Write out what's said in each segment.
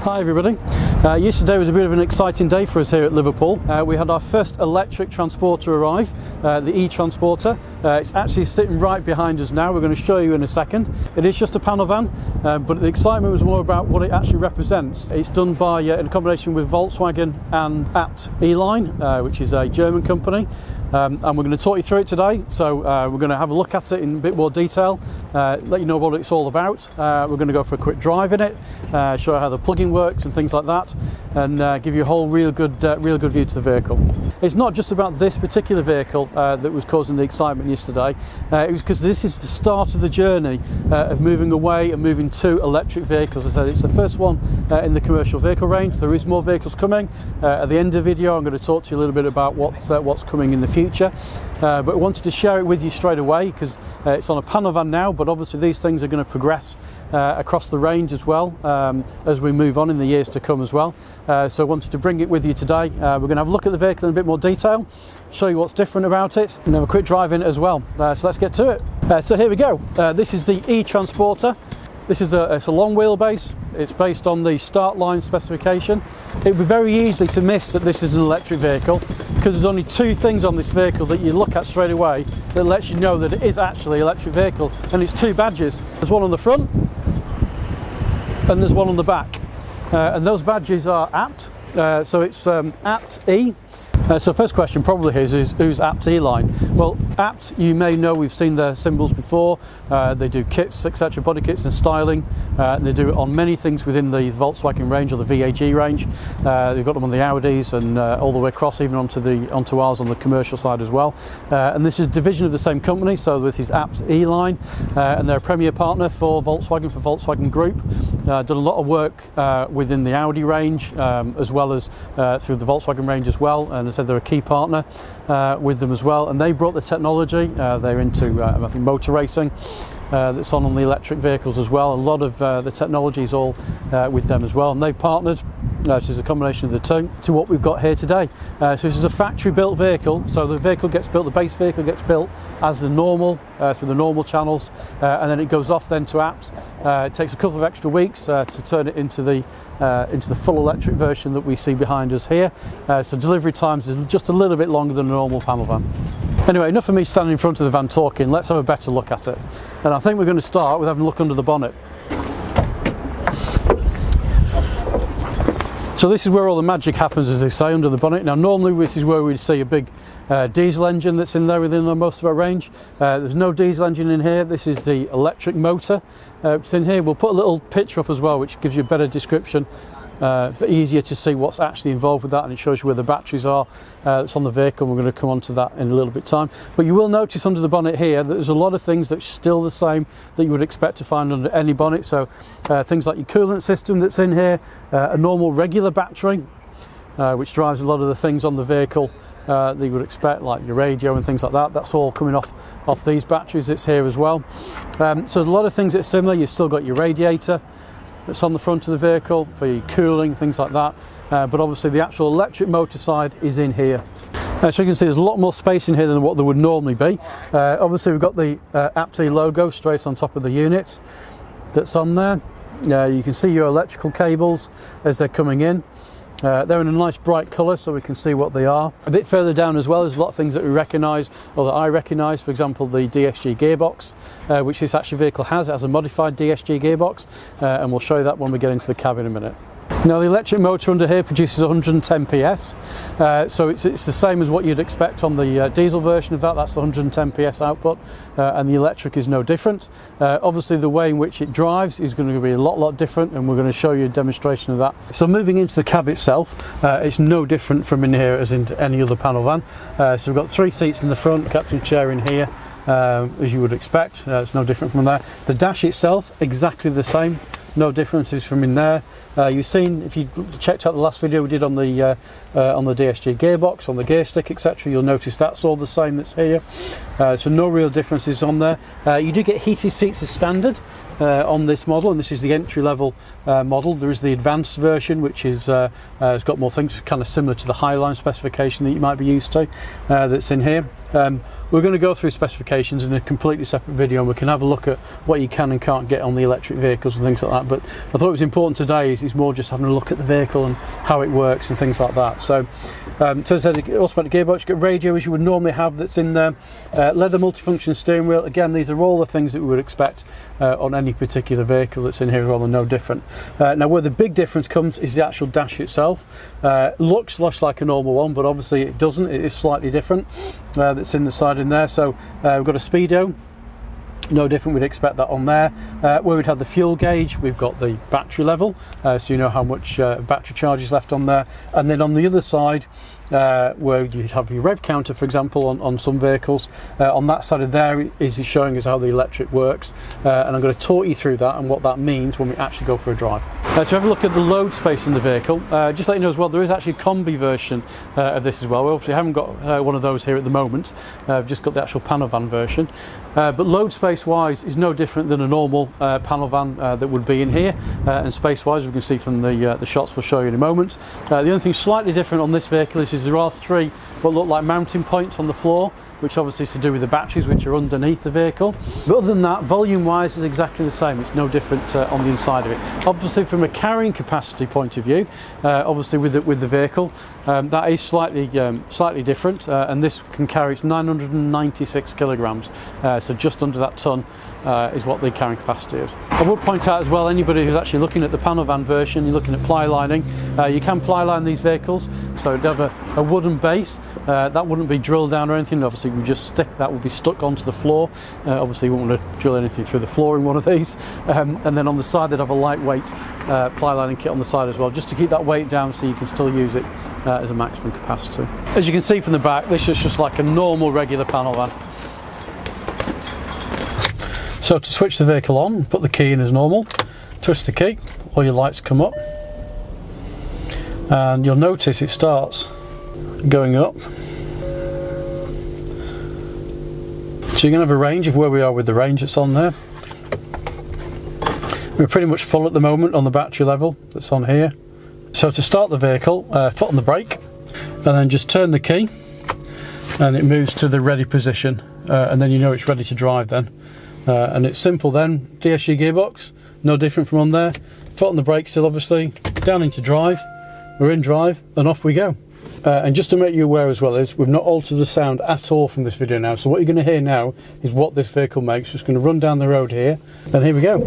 Hi everybody. Yesterday was a bit of an exciting day for us here at Liverpool. We had our first electric transporter arrive, the e-transporter. It's actually sitting right behind us now. We're going to show you in a second. It is just a panel van, but the excitement was more about what it actually represents. It's done by in combination with Volkswagen and ABT E-Line, which is a German company. And we're going to talk you through it today. So we're going to have a look at it in a bit more detail, let you know what it's all about. We're going to go for a quick drive in it, show you how the plug-in works and things like that, and give you a whole real good view to the vehicle. It's not just about this particular vehicle that was causing the excitement yesterday. It was because this is the start of the journey of moving away and moving to electric vehicles. As I said, it's the first one in the commercial vehicle range. There is more vehicles coming. At the end of the video, I'm going to talk to you a little bit about what's coming in the future. But I wanted to share it with you straight away because it's on a panel van now, but obviously these things are going to progress across the range as well as we move on in the years to come as well. So I wanted to bring it with you today. We're going to have a look at the vehicle in a bit more detail, show you what's different about it, and then a quick drive in it as well. So let's get to it. So here we go. This is the e-transporter. This is it's a long wheelbase. It's based on the start line specification. It would be very easy to miss that this is an electric vehicle because there's only two things on this vehicle that you look at straight away that lets you know that it is actually an electric vehicle, and it's two badges. There's one on the front and there's one on the back, and those badges are ABT. So it's ABT E. So first question probably is who's ABT E-Line? Well, ABT, you may know, we've seen their symbols before. They do kits, etc., body kits and styling. They do it on many things within the Volkswagen range or the VAG range. They've got them on the Audis and all the way across, even onto ours on the commercial side as well. And this is a division of the same company, so this is ABT E-Line, and they're a premier partner for Volkswagen Group. Done a lot of work within the Audi range as well as through the Volkswagen range as well. And said they're a key partner with them as well, and they brought the technology. They're into I think motor racing that's on the electric vehicles as well. A lot of the technology is all with them as well, and they've partnered, which is a combination of the two, to what we've got here today. So this is a factory built vehicle, so the vehicle gets built, the base vehicle gets built as the normal through the normal channels, and then it goes off then to ABT. It takes a couple of extra weeks to turn it into the full electric version that we see behind us here. So delivery times is just a little bit longer than a normal panel van. Anyway, enough of me standing in front of the van talking. Let's have a better look at it. And I think we're going to start with having a look under the bonnet. So this is where all the magic happens, as they say, under the bonnet. Now normally this is where we'd see a big diesel engine that's in there within most of our range. There's no diesel engine in here. This is the electric motor it's in here. We'll put a little picture up as well which gives you a better description, but easier to see what's actually involved with that, and it shows you where the batteries are that's on the vehicle. We're going to come on to that in a little bit time, but you will notice under the bonnet here that there's a lot of things that's still the same that you would expect to find under any bonnet. So things like your coolant system that's in here, a normal regular battery which drives a lot of the things on the vehicle that you would expect, like your radio and things like that. That's all coming off these batteries that's here as well. So a lot of things that's similar. You've still got your radiator that's on the front of the vehicle for your cooling, things like that, but obviously the actual electric motor side is in here. So you can see there's a lot more space in here than what there would normally be. Obviously we've got the ABT logo straight on top of the unit that's on there. You can see your electrical cables as they're coming in. They're in a nice bright colour so we can see what they are. A bit further down as well, there's a lot of things that we recognise, or that I recognise. For example, the DSG gearbox, which this actual vehicle has. It has a modified DSG gearbox, and we'll show you that when we get into the cab in a minute. Now the electric motor under here produces 110 PS, so it's the same as what you'd expect on the diesel version of that. That's the 110 PS output, and the electric is no different. Obviously the way in which it drives is going to be a lot different, and we're going to show you a demonstration of that. So moving into the cab itself, it's no different from in here as in any other panel van. So we've got 3 seats in the front, captain chair in here, as you would expect. It's no different from there. The dash itself, exactly the same. No differences from in there. You've seen, if you checked out the last video we did on the DSG gearbox, on the gear stick, etc., you'll notice that's all the same that's here. So no real differences on there. You do get heated seats as standard, on this model, and this is the entry-level model. There is the advanced version, which is has got more things, kind of similar to the Highline specification that you might be used to, that's in here. We're going to go through specifications in a completely separate video, and we can have a look at what you can and can't get on the electric vehicles and things like that. But I thought it was important today is more just having a look at the vehicle and how it works and things like that. So as I said, the automatic gearbox, you get radio as you would normally have that's in there, leather multifunction steering wheel. Again, these are all the things that we would expect on any particular vehicle that's in here, rather no different. Now where the big difference comes is the actual dash itself. Looks like a normal one, but obviously it doesn't. It is slightly different. That's in the side in there. So we've got a speedo, no different, we'd expect that on there. Where we'd have the fuel gauge, we've got the battery level, so you know how much battery charge is left on there. And then on the other side, where you'd have your rev counter, for example, on some vehicles, on that side of there is showing us how the electric works, and I'm going to talk you through that and what that means when we actually go for a drive. So have a look at the load space in the vehicle. Just let you know as well, there is actually a combi version of this as well. We obviously haven't got one of those here at the moment. I've just got the actual panel van version. But load space wise is no different than a normal panel van that would be in here, and space wise we can see from the shots we'll show you in a moment. The only thing slightly different on this vehicle is there are three what look like mounting points on the floor, which obviously is to do with the batteries which are underneath the vehicle. But other than that, volume wise is exactly the same. It's no different on the inside of it. Obviously from a carrying capacity point of view, obviously with the vehicle, that is slightly different, and this can carry 996 kilograms, so just under that ton is what the carrying capacity is. I would point out as well, anybody who's actually looking at the panel van version, you're looking at ply lining, you can ply line these vehicles, so it'd have a wooden base, that wouldn't be drilled down or anything. Obviously we just that would be stuck onto the floor. Obviously you wouldn't want to drill anything through the floor in one of these, and then on the side they'd have a lightweight ply lining kit on the side as well, just to keep that weight down so you can still use it as a maximum capacity. As you can see from the back, this is just like a normal regular panel van. So to switch the vehicle on, put the key in as normal, twist the key, all your lights come up, and you'll notice it starts going up. So you're going to have a range of where we are with the range that's on there. We're pretty much full at the moment on the battery level that's on here. So to start the vehicle, foot on the brake, and then just turn the key, and it moves to the ready position, and then you know it's ready to drive then. And it's simple then, DSG gearbox, no different from on there. Foot on the brake still obviously, down into drive, we're in drive, and off we go. And just to make you aware as well, is we've not altered the sound at all from this video now, so what you're going to hear now is what this vehicle makes. Just going to run down the road here, and here we go.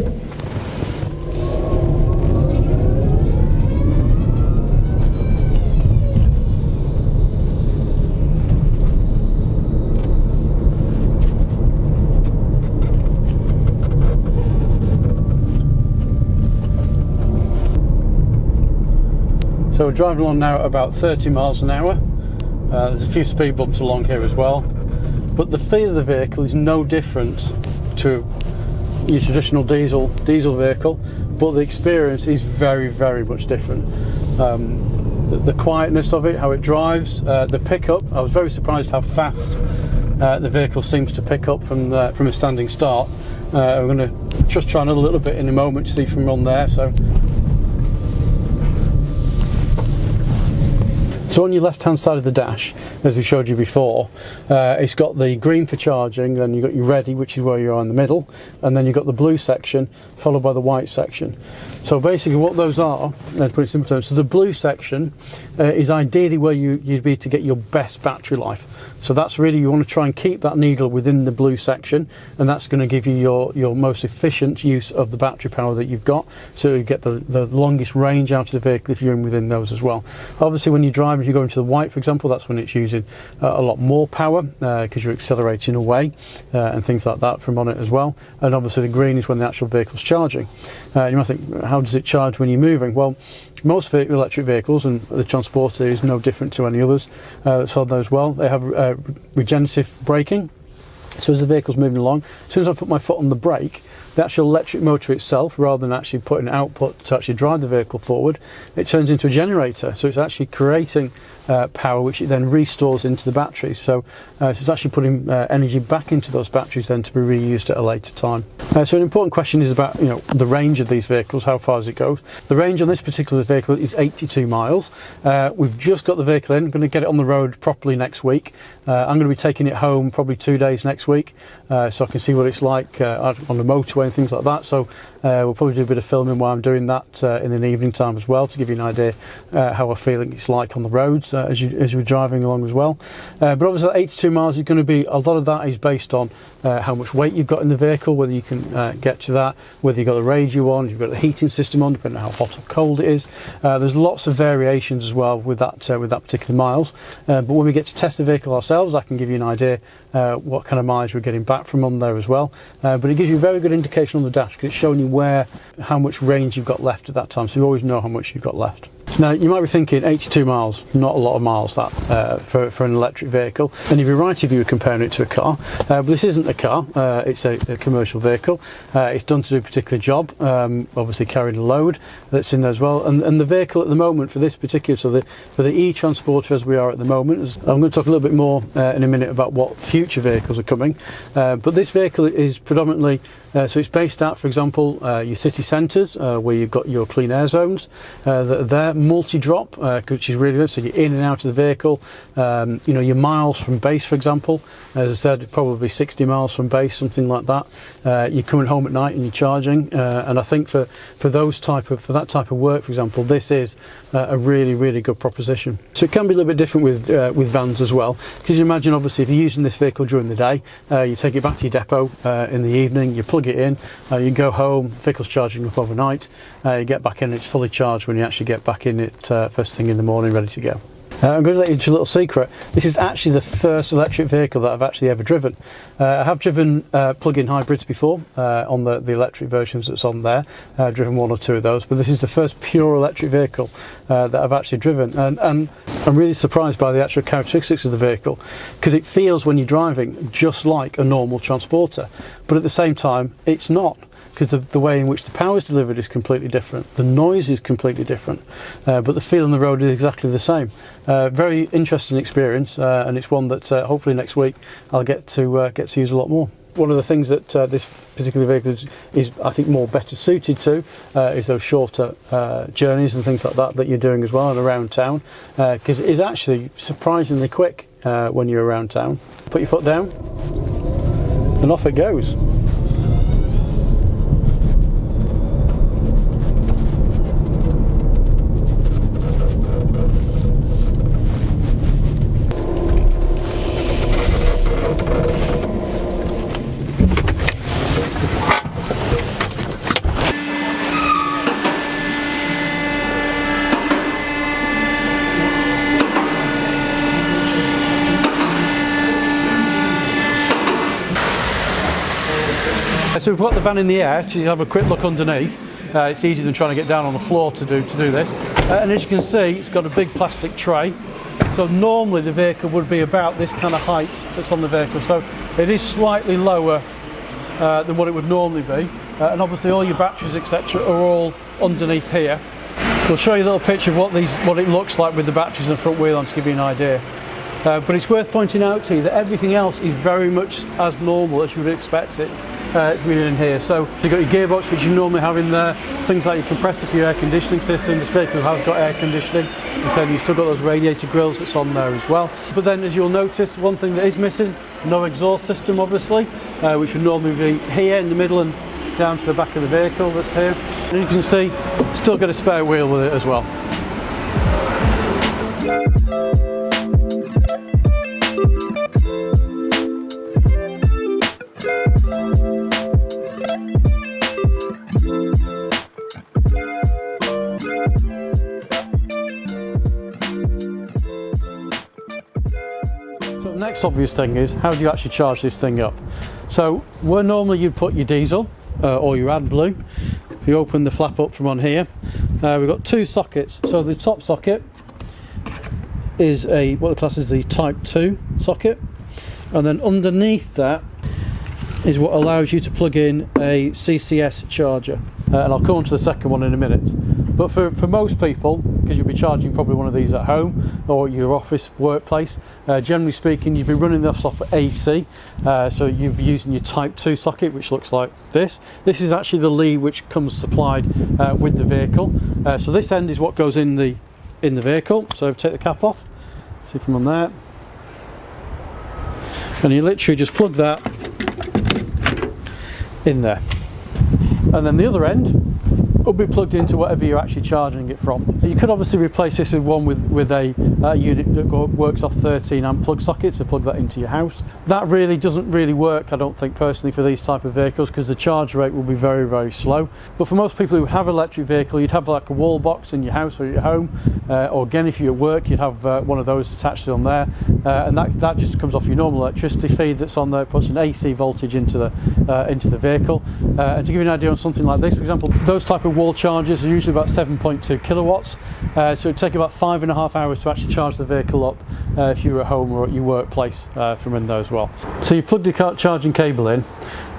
So we're driving along now at about 30 miles an hour. There's a few speed bumps along here as well, but the feel of the vehicle is no different to your traditional diesel vehicle, but the experience is very, very much different. The quietness of it, how it drives, the pickup. I was very surprised how fast the vehicle seems to pick up from a standing start. We're going to just try another little bit in a moment to see from on there. So on your left hand side of the dash, as we showed you before, it's got the green for charging, then you've got your ready, which is where you are in the middle, and then you've got the blue section followed by the white section. So basically what those are, in pretty simple terms, so the blue section is ideally where you'd be to get your best battery life. So that's really, you want to try and keep that needle within the blue section, and that's going to give you your most efficient use of the battery power that you've got, so you get the longest range out of the vehicle if you're in within those as well. Obviously when you drive, if you go into the white for example, that's when it's using a lot more power because you're accelerating away and things like that from on it as well. And obviously the green is when the actual vehicle's charging. You might think, how does it charge when you're moving? Well, most electric vehicles, and the Transporter is no different to any others that's on those well, they have regenerative braking. So as the vehicle's moving along, as soon as I put my foot on the brake, the actual electric motor itself, rather than actually putting output to actually drive the vehicle forward, it turns into a generator. So it's actually creating power, which it then restores into the batteries. So it's actually putting energy back into those batteries then to be reused at a later time. So an important question is about the range of these vehicles, how far does it go? The range on this particular vehicle is 82 miles. We've just got the vehicle in. I'm going to get it on the road properly next week. I'm going to be taking it home probably 2 days next week, so I can see what it's like on the motorway and things like that. So we'll probably do a bit of filming while I'm doing that in the evening time as well, to give you an idea how I feel it's like on the roads as you're driving along as well. But obviously 82 miles is going to be, a lot of that is based on how much weight you've got in the vehicle, whether you can get to that, whether you've got the radio on, you've got the heating system on, depending on how hot or cold it is. There's lots of variations as well with that particular miles. But when we get to test the vehicle ourselves, I can give you an idea what kind of mileage we're getting back from on there as well. But it gives you a very good indication on the dash, because it's showing you how much range you've got left at that time, so you always know how much you've got left. Now you might be thinking 82 miles, not a lot of miles that for an electric vehicle, and you'd be right if you were comparing it to a car, but this isn't a car, it's a commercial vehicle. It's done to do a particular job, obviously carrying a load that's in there as well, and the vehicle at the moment for this particular, so for the e-transporter as we are at the moment, I'm going to talk a little bit more in a minute about what future vehicles are coming, but this vehicle is predominantly so it's based out, for example, your city centres where you've got your clean air zones that are there, multi-drop, which is really good, so you're in and out of the vehicle. Your miles from base, for example, as I said, probably 60 miles from base, something like that. You're coming home at night and you're charging, and I think for that type of work, for example, this is a really, really good proposition. So it can be a little bit different with vans as well, because you imagine, obviously, if you're using this vehicle during the day, you take it back to your depot in the evening, you plug it in, you go home, the vehicle's charging up overnight, you get back in, it's fully charged when you actually get back in it first thing in the morning, ready to go. I'm going to let you into a little secret. This is actually the first electric vehicle that I've actually ever driven. I have driven plug-in hybrids before on the electric versions that's on there. I've driven one or two of those, but this is the first pure electric vehicle that I've actually driven, and I'm really surprised by the actual characteristics of the vehicle, because it feels when you're driving just like a normal transporter, but at the same time it's not, because the way in which the power is delivered is completely different, the noise is completely different, but the feel on the road is exactly the same. Very interesting experience, and it's one that hopefully next week I'll get to use a lot more. One of the things that this particular vehicle is I think more better suited to is those shorter journeys and things like that you're doing as well and around town, because it is actually surprisingly quick when you're around town. Put your foot down and off it goes. So we've got the van in the air to have a quick look underneath. It's easier than trying to get down on the floor to do this. And as you can see, it's got a big plastic tray. So normally the vehicle would be about this kind of height that's on the vehicle. So it is slightly lower than what it would normally be. And obviously all your batteries, etc., are all underneath here. We'll show you a little picture of what it looks like with the batteries and the front wheel on to give you an idea. But it's worth pointing out to you that everything else is very much as normal as you would expect it being in here. So you've got your gearbox, which you normally have in there, things like your compressor for your air conditioning system. This vehicle has got air conditioning, and so you've still got those radiator grills that's on there as well. But then, as you'll notice, one thing that is missing, no exhaust system obviously, which would normally be here in the middle and down to the back of the vehicle that's here. And you can see, still got a spare wheel with it as well. So the next obvious thing is, how do you actually charge this thing up? So where normally you'd put your diesel or your AdBlue, if you open the flap up from on here, we've got two sockets. So the top socket is what the class is the Type 2 socket, and then underneath that is what allows you to plug in a CCS charger, and I'll come on to the second one in a minute. But for most people, because you'll be charging probably one of these at home or your office workplace, generally speaking you'll be running this off AC, so you'll be using your type 2 socket, which looks like this. This is actually the lead which comes supplied with the vehicle, so this end is what goes in the vehicle. So take the cap off, see if I'm on there, and you literally just plug that in there, and then the other end will be plugged into whatever you're actually charging it from. You could obviously replace this with one with a unit that works off 13 amp plug sockets, so plug that into your house. That really doesn't work, I don't think personally, for these type of vehicles, because the charge rate will be very, very slow. But for most people who have an electric vehicle, you'd have like a wall box in your house or your home, or again if you're at work you'd have one of those attached on there, and that just comes off your normal electricity feed that's on there, puts an AC voltage into the vehicle. And to give you an idea on something like this, for example, those type of wall chargers are usually about 7.2 kilowatts, so it'd take about 5.5 hours to actually charge the vehicle up if you were at home or at your workplace from in there as well. So you plug the charging cable in,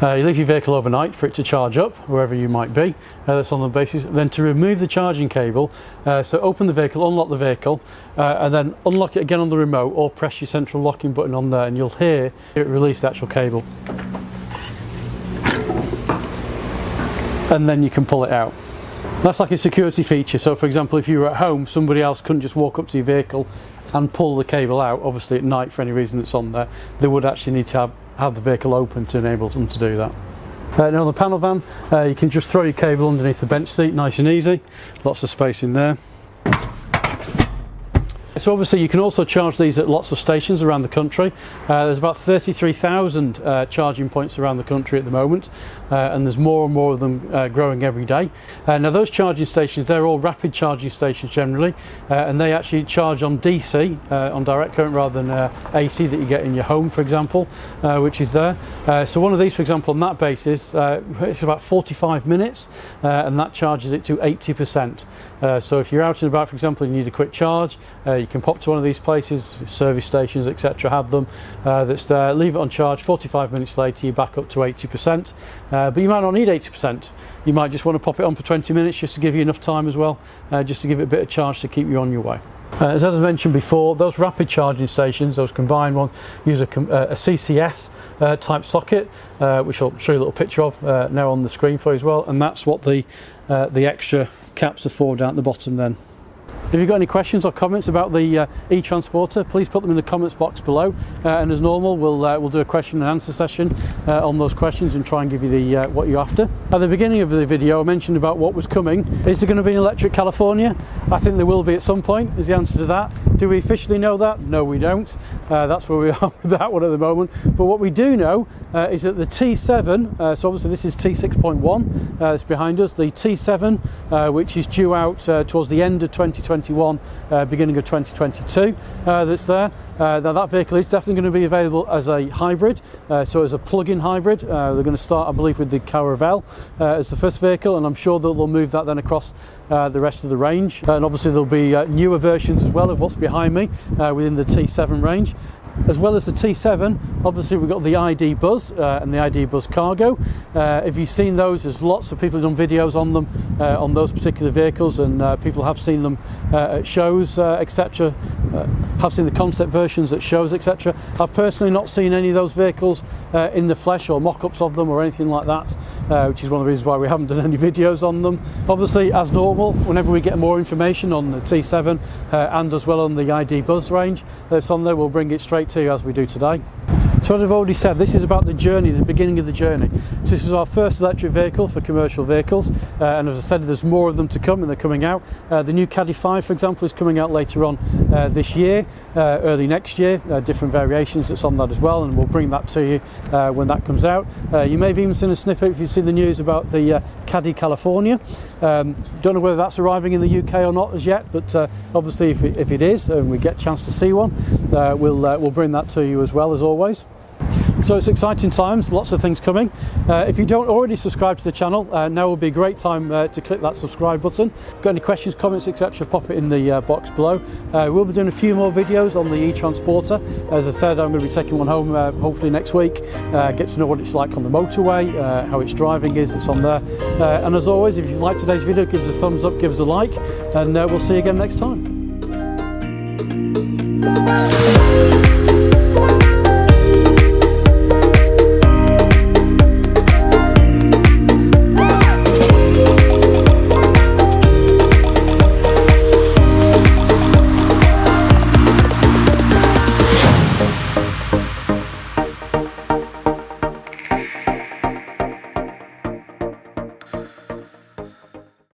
you leave your vehicle overnight for it to charge up wherever you might be, that's on the basis. Then to remove the charging cable, so open the vehicle, unlock the vehicle, and then unlock it again on the remote, or press your central locking button on there, and you'll hear it release the actual cable, and then you can pull it out. That's like a security feature. So for example, if you were at home, somebody else couldn't just walk up to your vehicle and pull the cable out, obviously at night for any reason that's on there. They would actually need to have the vehicle open to enable them to do that. Now on the panel van, you can just throw your cable underneath the bench seat, nice and easy, lots of space in there. So obviously you can also charge these at lots of stations around the country. There's about 33,000 charging points around the country at the moment, and there's more and more of them growing every day. Now those charging stations, they're all rapid charging stations generally, and they actually charge on DC, on direct current, rather than AC that you get in your home, for example, which is there. So one of these, for example, on that basis, it's about 45 minutes, and that charges it to 80%. So if you're out and about, for example, and you need a quick charge, you can pop to one of these places, service stations, etc., have them, that's there, leave it on charge, 45 minutes later you're back up to 80%, but you might not need 80%, you might just want to pop it on for 20 minutes just to give you enough time as well, just to give it a bit of charge to keep you on your way. As I mentioned before, those rapid charging stations, those combined ones, use a CCS type socket, which I'll show you a little picture of now on the screen for you as well, and that's what the extra caps are for down at the bottom then. If you've got any questions or comments about the e-transporter, please put them in the comments box below, and as normal we'll do a question and answer session on those questions and try and give you the what you're after. At the beginning of the video I mentioned about what was coming. Is there going to be an electric California? I think there will be at some point, is the answer to that. Do we officially know that? No, we don't. That's where we are with that one at the moment. But what we do know is that the T7, so obviously this is T6.1 that's behind us, the T7 which is due out towards the end of 2021, beginning of 2022, that's there. Now that vehicle is definitely going to be available as a hybrid, so as a plug-in hybrid. They're going to start, I believe, with the Caravelle as the first vehicle, and I'm sure that they'll move that then across the rest of the range. And obviously there'll be newer versions as well of what's behind me within the T7 range. As well as the T7, obviously we've got the ID Buzz and the ID Buzz Cargo. If you've seen those, there's lots of people who've done videos on them, on those particular vehicles, and people have seen them at shows, etc. Have seen the concept versions at shows, etc. I've personally not seen any of those vehicles in the flesh, or mock-ups of them or anything like that, which is one of the reasons why we haven't done any videos on them. Obviously, as normal, whenever we get more information on the T7 and as well on the ID Buzz range that's on there, we'll bring it straight to you as we do today. So as I've already said, this is about the journey, the beginning of the journey. So this is our first electric vehicle for commercial vehicles, and as I said, there's more of them to come and they're coming out. The new Caddy 5, for example, is coming out later on this year, early next year, different variations that's on that as well, and we'll bring that to you when that comes out. You may have even seen a snippet if you've seen the news about the Caddy California. Don't know whether that's arriving in the UK or not as yet, but obviously if it is and we get a chance to see one, we'll bring that to you as well, as always. So it's exciting times, lots of things coming. If you don't already subscribe to the channel, now would be a great time to click that subscribe button. Got any questions, comments, etc., pop it in the box below. We'll be doing a few more videos on the e-Transporter. As I said, I'm going to be taking one home hopefully next week. Get to know what it's like on the motorway, how its driving is, it's on there. And as always, if you like today's video, give us a thumbs up, give us a like, and we'll see you again next time.